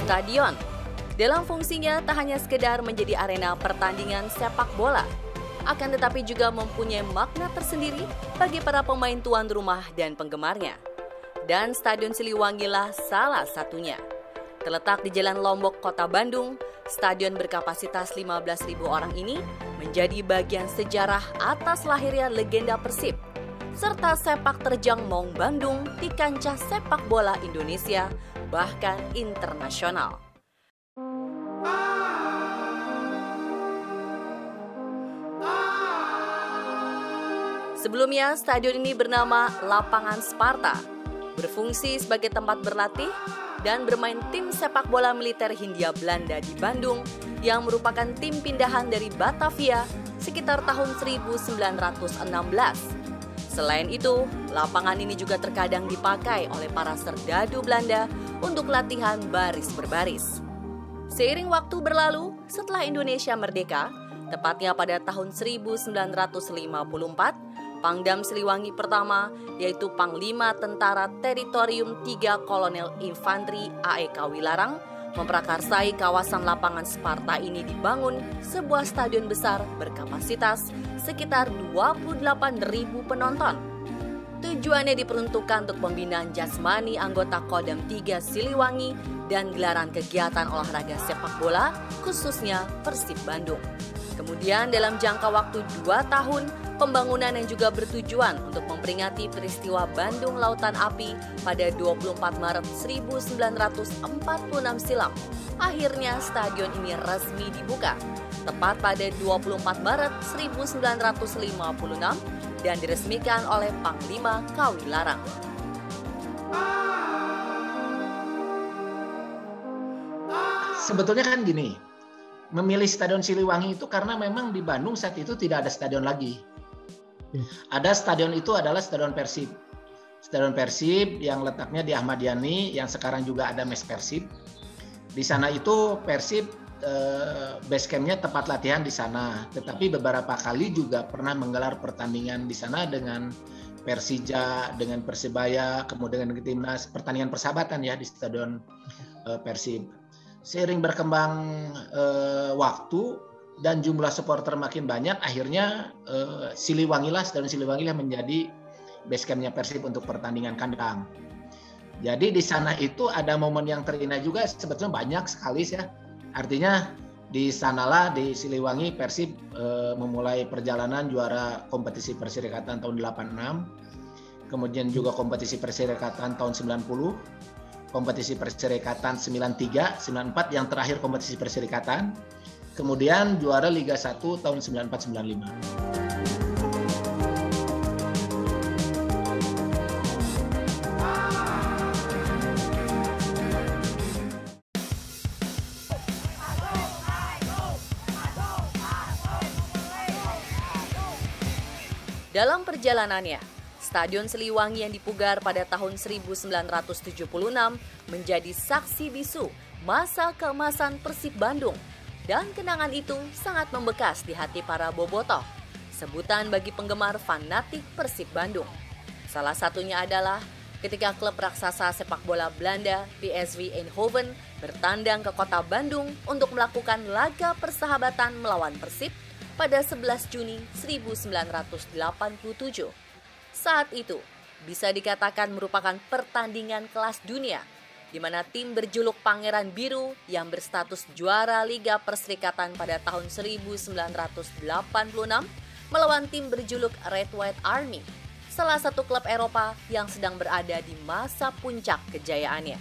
stadion. Dalam fungsinya tak hanya sekedar menjadi arena pertandingan sepak bola, akan tetapi juga mempunyai makna tersendiri bagi para pemain tuan rumah dan penggemarnya. Dan Stadion Siliwangi lah salah satunya. Terletak di Jalan Lombok, Kota Bandung, stadion berkapasitas 15.000 orang ini menjadi bagian sejarah atas lahirnya legenda Persib, serta sepak terjang Maung Bandung di kancah sepak bola Indonesia, bahkan internasional. Sebelumnya, stadion ini bernama Lapangan Sparta, berfungsi sebagai tempat berlatih dan bermain tim sepak bola militer Hindia Belanda di Bandung yang merupakan tim pindahan dari Batavia sekitar tahun 1916. Selain itu, lapangan ini juga terkadang dipakai oleh para serdadu Belanda untuk latihan baris berbaris. Seiring waktu berlalu, setelah Indonesia merdeka, tepatnya pada tahun 1954, Pangdam Siliwangi pertama, yaitu Panglima Tentara Teritorium 3 Kolonel Infanteri AEK Wilarang, memprakarsai kawasan Lapangan Sparta ini dibangun sebuah stadion besar berkapasitas sekitar 28.000 penonton. Tujuannya diperuntukkan untuk pembinaan jasmani anggota Kodam 3 Siliwangi dan gelaran kegiatan olahraga sepak bola, khususnya Persib Bandung. Kemudian dalam jangka waktu 2 tahun, pembangunan yang juga bertujuan untuk memperingati peristiwa Bandung Lautan Api pada 24 Maret 1946 silam. Akhirnya stadion ini resmi dibuka, tepat pada 24 Maret 1956 dan diresmikan oleh Panglima Kawilarang. Sebetulnya kan gini, memilih Stadion Siliwangi itu karena memang di Bandung saat itu tidak ada stadion lagi. Ada stadion itu adalah Stadion Persib. Stadion Persib yang letaknya di Ahmad Yani, yang sekarang juga ada Mes Persib. Di sana itu Persib base camp-nya tempat latihan di sana. Tetapi beberapa kali juga pernah menggelar pertandingan di sana dengan Persija, dengan Persebaya, kemudian dengan timnas, pertandingan persahabatan ya di Stadion Persib. Seiring berkembang waktu dan jumlah supporter makin banyak, akhirnya Stadion Siliwangi lah menjadi base camp-nya Persib untuk pertandingan kandang. Jadi di sana itu ada momen yang terindah juga, sebetulnya banyak sekali ya. Artinya di sanalah di Siliwangi Persib memulai perjalanan juara kompetisi perserikatan tahun 86, kemudian juga kompetisi perserikatan tahun 90. Kompetisi perserikatan 93, 94 yang terakhir kompetisi perserikatan. Kemudian juara Liga 1 tahun 94-95. Dalam perjalanannya, Stadion Siliwangi yang dipugar pada tahun 1976 menjadi saksi bisu masa keemasan Persib Bandung, dan kenangan itu sangat membekas di hati para bobotoh, sebutan bagi penggemar fanatik Persib Bandung. Salah satunya adalah ketika klub raksasa sepak bola Belanda PSV Eindhoven bertandang ke kota Bandung untuk melakukan laga persahabatan melawan Persib pada 11 Juni 1987. Saat itu, bisa dikatakan merupakan pertandingan kelas dunia, di mana tim berjuluk Pangeran Biru yang berstatus juara Liga Perserikatan pada tahun 1986 melawan tim berjuluk Red White Army, salah satu klub Eropa yang sedang berada di masa puncak kejayaannya.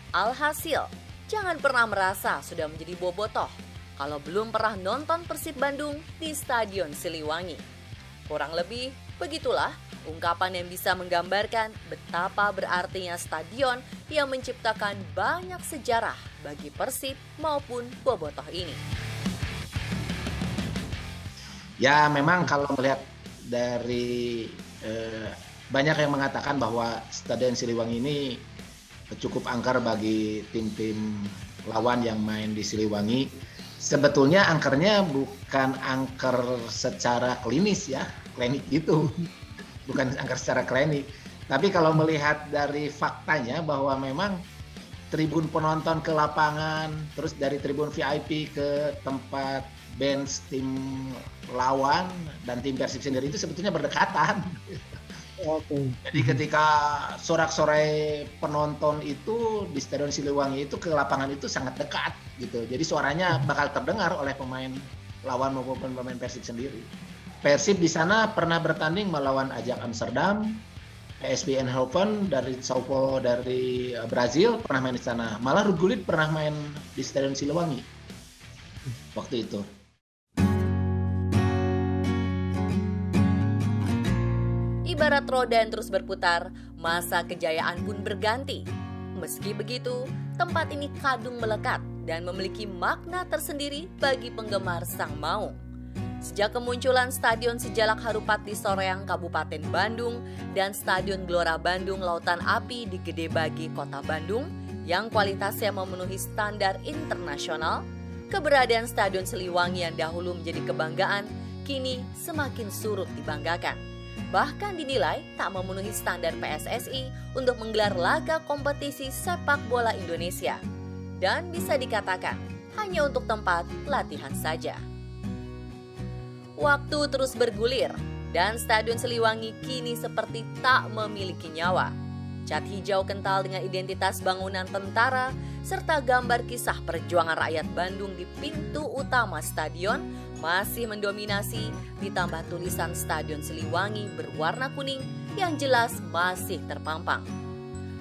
Alhasil, jangan pernah merasa sudah menjadi bobotoh kalau belum pernah nonton Persib Bandung di Stadion Siliwangi. Kurang lebih begitulah ungkapan yang bisa menggambarkan betapa berartinya stadion yang menciptakan banyak sejarah bagi Persib maupun bobotoh ini. Ya memang kalau melihat dari banyak yang mengatakan bahwa Stadion Siliwangi ini cukup angker bagi tim-tim lawan yang main di Siliwangi. Sebetulnya angkernya bukan angker secara klinis ya, klinik gitu. Bukan angker secara klinik. Tapi kalau melihat dari faktanya bahwa memang tribun penonton ke lapangan, terus dari tribun VIP ke tempat bench tim lawan dan tim Persib sendiri itu sebetulnya berdekatan. Oke. Jadi ketika sorak-sorai penonton itu di Stadion Siliwangi itu ke lapangan itu sangat dekat gitu. Jadi suaranya bakal terdengar oleh pemain lawan maupun pemain Persib sendiri. Persib di sana pernah bertanding melawan Ajax Amsterdam, PSV Eindhoven dari Sao Paulo dari Brazil pernah main di sana. Malah Ruud Gullit pernah main di Stadion Siliwangi waktu itu. Ibarat roda yang terus berputar, masa kejayaan pun berganti. Meski begitu, tempat ini kadung melekat dan memiliki makna tersendiri bagi penggemar sang maung. Sejak kemunculan Stadion Sijalak Harupat di Soreang, Kabupaten Bandung, dan Stadion Gelora Bandung Lautan Api di Gede Bage, Kota Bandung, yang kualitasnya memenuhi standar internasional, keberadaan Stadion Siliwangi yang dahulu menjadi kebanggaan, kini semakin surut dibanggakan. Bahkan dinilai tak memenuhi standar PSSI untuk menggelar laga kompetisi sepak bola Indonesia. Dan bisa dikatakan hanya untuk tempat latihan saja. Waktu terus bergulir dan Stadion Siliwangi kini seperti tak memiliki nyawa. Cat hijau kental dengan identitas bangunan tentara serta gambar kisah perjuangan rakyat Bandung di pintu utama stadion masih mendominasi, ditambah tulisan Stadion Siliwangi berwarna kuning yang jelas masih terpampang.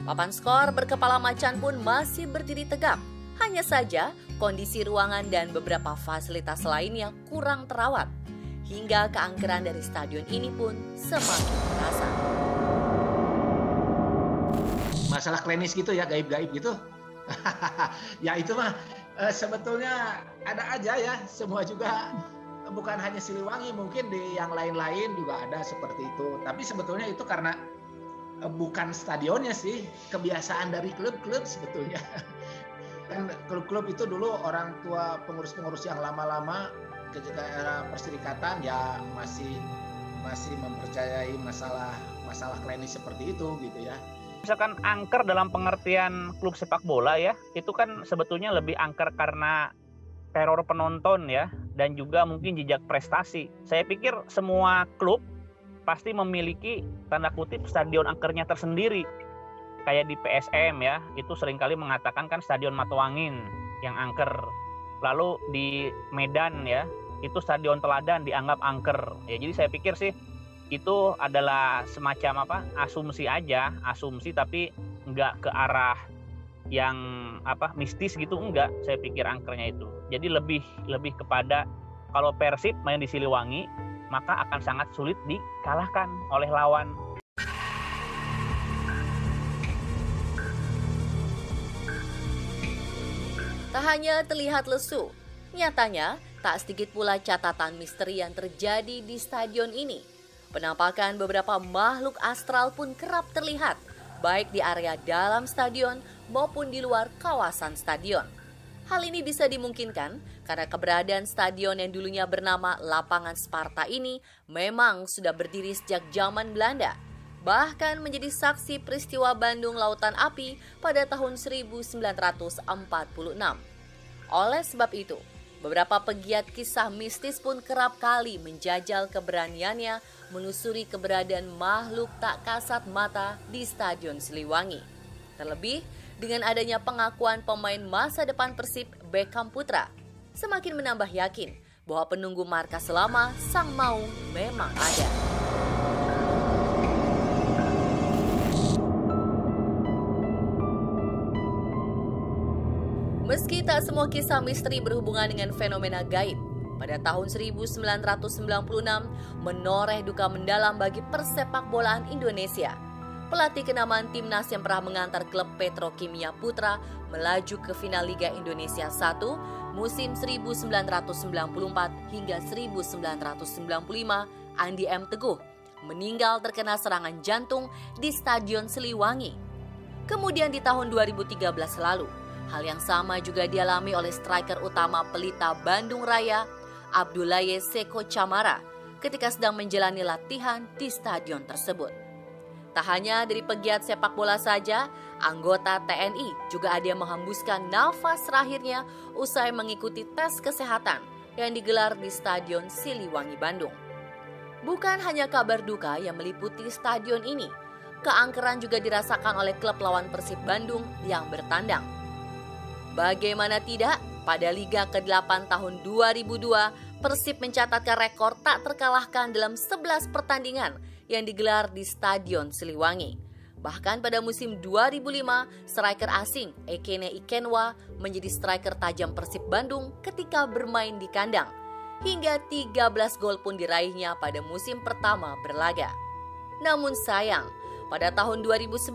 Papan skor berkepala macan pun masih berdiri tegap. Hanya saja kondisi ruangan dan beberapa fasilitas lainnya kurang terawat. Hingga keangkeran dari stadion ini pun semakin terasa. Masalah klinis gitu ya, gaib-gaib gitu. Ya itu mah sebetulnya ada aja ya, semua juga bukan hanya Siliwangi, mungkin di yang lain-lain juga ada seperti itu. Tapi sebetulnya itu karena bukan stadionnya sih, kebiasaan dari klub-klub sebetulnya. Kan klub-klub itu dulu orang tua pengurus-pengurus yang lama-lama ketika era perserikatan ya masih mempercayai masalah klinis seperti itu gitu ya. Misalkan angker dalam pengertian klub sepak bola ya, itu kan sebetulnya lebih angker karena teror penonton ya, dan juga mungkin jejak prestasi. Saya pikir semua klub pasti memiliki tanda kutip stadion angkernya tersendiri. Kayak di PSM ya, itu seringkali mengatakan kan Stadion Matoangin yang angker. Lalu di Medan ya, itu Stadion Teladan dianggap angker. Ya, jadi saya pikir sih itu adalah semacam asumsi aja, asumsi tapi nggak ke arah yang mistis gitu, enggak. Saya pikir angkernya itu. Jadi lebih kepada kalau Persib main di Siliwangi maka akan sangat sulit dikalahkan oleh lawan. Tak hanya terlihat lesu, nyatanya tak sedikit pula catatan misteri yang terjadi di stadion ini. Penampakan beberapa makhluk astral pun kerap terlihat, baik di area dalam stadion maupun di luar kawasan stadion. Hal ini bisa dimungkinkan karena keberadaan stadion yang dulunya bernama Lapangan Sparta ini memang sudah berdiri sejak zaman Belanda, bahkan menjadi saksi peristiwa Bandung Lautan Api pada tahun 1946. Oleh sebab itu, beberapa pegiat kisah mistis pun kerap kali menjajal keberaniannya menelusuri keberadaan makhluk tak kasat mata di Stadion Siliwangi. Terlebih, dengan adanya pengakuan pemain masa depan Persib Beckham Putra, semakin menambah yakin bahwa penunggu markas lama Sang Maung memang ada. Meski tak semua kisah misteri berhubungan dengan fenomena gaib, pada tahun 1996 menoreh duka mendalam bagi persepak bolaan Indonesia. Pelatih kenamaan timnas yang pernah mengantar klub Petrokimia Putra melaju ke final Liga Indonesia 1 musim 1994 hingga 1995, Andi M. Teguh, meninggal terkena serangan jantung di Stadion Siliwangi. Kemudian di tahun 2013 lalu, hal yang sama juga dialami oleh striker utama Pelita Bandung Raya, Abdoulaye Seko Camara, ketika sedang menjalani latihan di stadion tersebut. Tak hanya dari pegiat sepak bola saja, Anggota TNI juga ada yang menghembuskan nafas terakhirnya usai mengikuti tes kesehatan yang digelar di Stadion Siliwangi, Bandung. Bukan hanya kabar duka yang meliputi stadion ini, keangkeran juga dirasakan oleh klub lawan Persib Bandung yang bertandang. Bagaimana tidak, pada Liga ke-8 tahun 2002, Persib mencatatkan rekor tak terkalahkan dalam 11 pertandingan yang digelar di Stadion Siliwangi. Bahkan pada musim 2005, striker asing Ekene Ikenwa menjadi striker tajam Persib Bandung ketika bermain di kandang. Hingga 13 gol pun diraihnya pada musim pertama berlaga. Namun sayang, pada tahun 2011,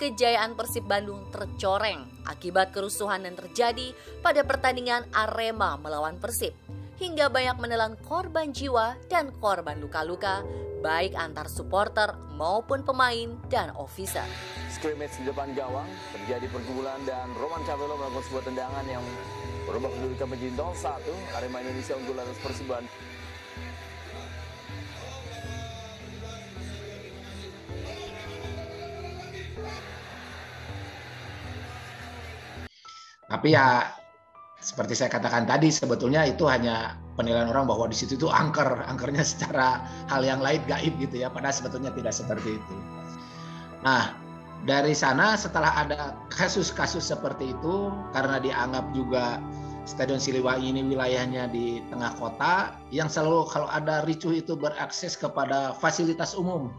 kejayaan Persib Bandung tercoreng akibat kerusuhan yang terjadi pada pertandingan Arema melawan Persib, hingga banyak menelan korban jiwa dan korban luka-luka, baik antar supporter maupun pemain dan officer. Scrimmage di depan gawang, terjadi pergumulan dan Roman Cabello melakukan sebuah tendangan yang berubah kedudukan menjadi 0-1. Arema Indonesia unggul atas Persib Bandung. Tapi ya seperti saya katakan tadi, sebetulnya itu hanya penilaian orang bahwa di situ itu angkernya secara hal yang lain gaib gitu ya, padahal sebetulnya tidak seperti itu. Nah, dari sana setelah ada kasus-kasus seperti itu, karena dianggap juga Stadion Siliwangi ini wilayahnya di tengah kota, yang selalu kalau ada ricuh itu berakses kepada fasilitas umum.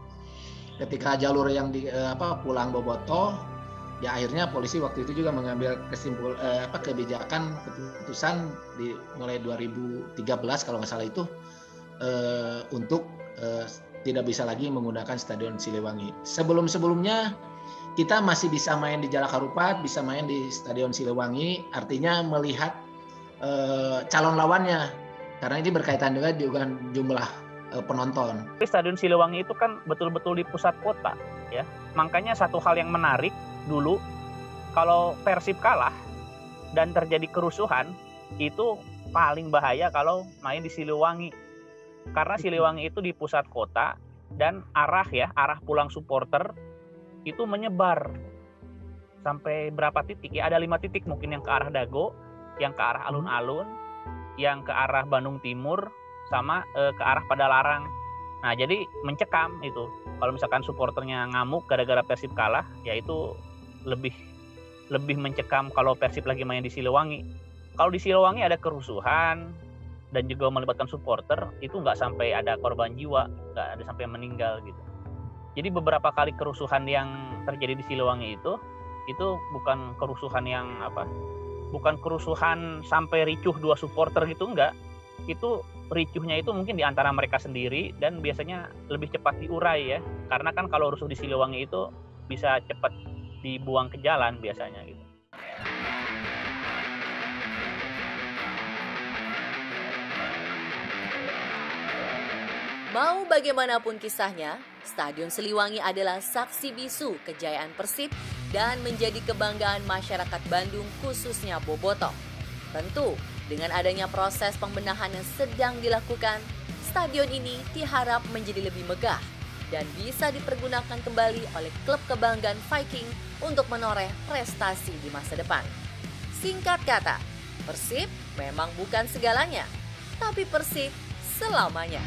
Ketika jalur yang pulang Bobotoh, ya akhirnya polisi waktu itu juga mengambil kebijakan keputusan mulai 2013 kalau nggak salah itu untuk tidak bisa lagi menggunakan Stadion Siliwangi. Sebelumnya kita masih bisa main di Jalak Harupat, bisa main di Stadion Siliwangi, artinya melihat calon lawannya, karena ini berkaitan juga dengan jumlah penonton. Stadion Siliwangi itu kan betul-betul di pusat kota, ya. Makanya satu hal yang menarik dulu, kalau Persib kalah dan terjadi kerusuhan, itu paling bahaya kalau main di Siliwangi. Karena Siliwangi itu di pusat kota dan arah pulang supporter itu menyebar sampai berapa titik ya? Ada 5 titik mungkin, yang ke arah Dago, yang ke arah alun-alun, yang ke arah Bandung Timur, sama ke arah Padalarang. Nah, jadi mencekam itu. Kalau misalkan supporternya ngamuk gara-gara Persib kalah, ya itu lebih mencekam kalau Persib lagi main di Siliwangi. Kalau di Siliwangi ada kerusuhan dan juga melibatkan supporter, itu nggak sampai ada korban jiwa, nggak ada sampai meninggal gitu. Jadi beberapa kali kerusuhan yang terjadi di Siliwangi itu bukan kerusuhan yang bukan kerusuhan sampai ricuh 2 supporter gitu, enggak. Itu ricuhnya itu mungkin di antara mereka sendiri dan biasanya lebih cepat diurai ya. Karena kan kalau rusuh di Siliwangi itu bisa cepat dibuang ke jalan biasanya gitu. Mau bagaimanapun kisahnya, Stadion Siliwangi adalah saksi bisu kejayaan Persib dan menjadi kebanggaan masyarakat Bandung, khususnya Bobotoh. Tentu, dengan adanya proses pembenahan yang sedang dilakukan, stadion ini diharap menjadi lebih megah dan bisa dipergunakan kembali oleh klub kebanggaan Viking untuk menoreh prestasi di masa depan. Singkat kata, Persib memang bukan segalanya, tapi Persib selamanya.